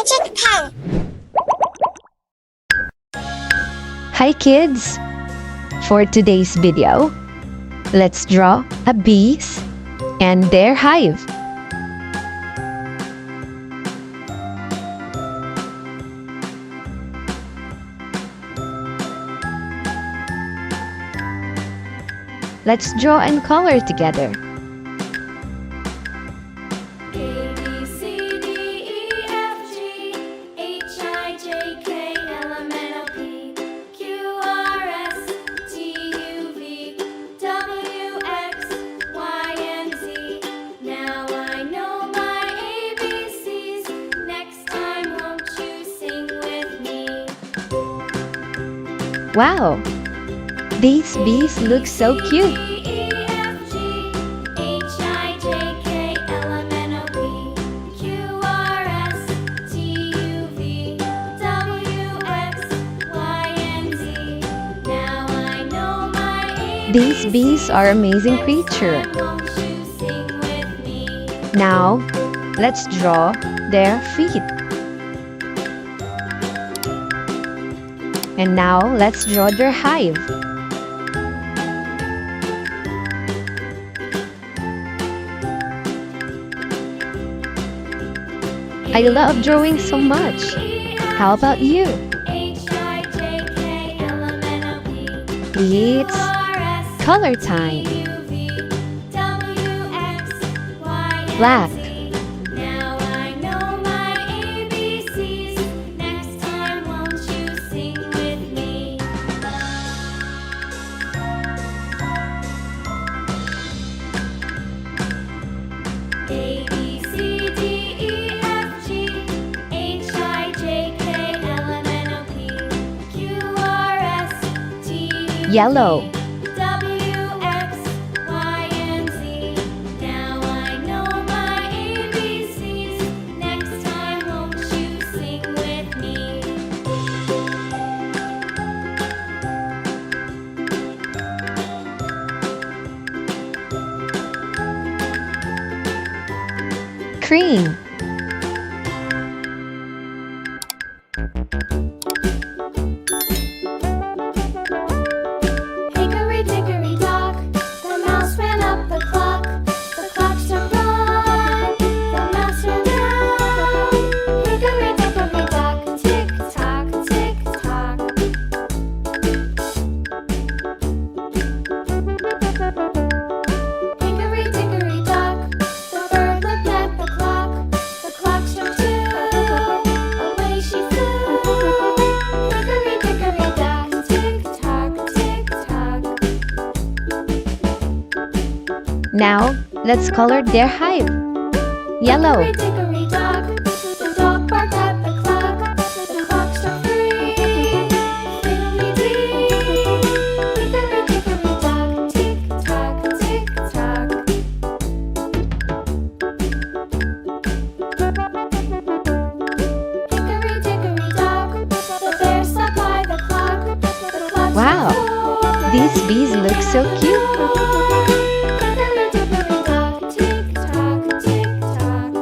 Magic pen. Hi kids! For today's video, let's draw a bees and their hive. Let's draw and color together. Wow! These bees look so cute! These bees are amazing creatures. Now, let's draw their feet. And now, let's draw their hive. I love drawing so much. How about you? It's color time. Black. Yellow. Cream. Hickory dickory dock, the mouse ran up the clock. The clock struck one, the mouse ran down. Hickory dickory dock, tick tock, tick tock. Hickory dickory dock, the bird looked at the clock. The clock struck two, away she flew. Hickory dickory dock, tick tock, tick tock. Now, let's color their hive. Yellow. Hickory dickory dock, the dog barked at the clock. The clock struck three, fiddly-dee. Hickory dickory dock, tick tock, tick tock. Hickory dickory dock, the bear sat by the clock. The clock Wow! struck four, These bees look so cute! Hickory dickory dock, tick tock, tick tock.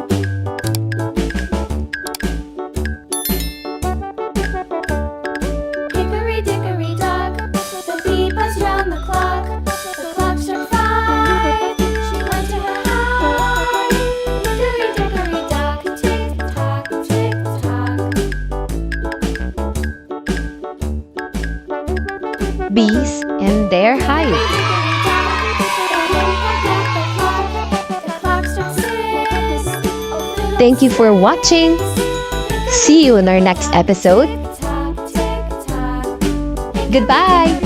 Hickory dickory dock, the bee buzzed round the clock. The clock struck five, she went to her hive. Hickory dickory dock, tick tock, tick tock. Bees and their hive. Thank you for watching. See you in our next episode. Goodbye!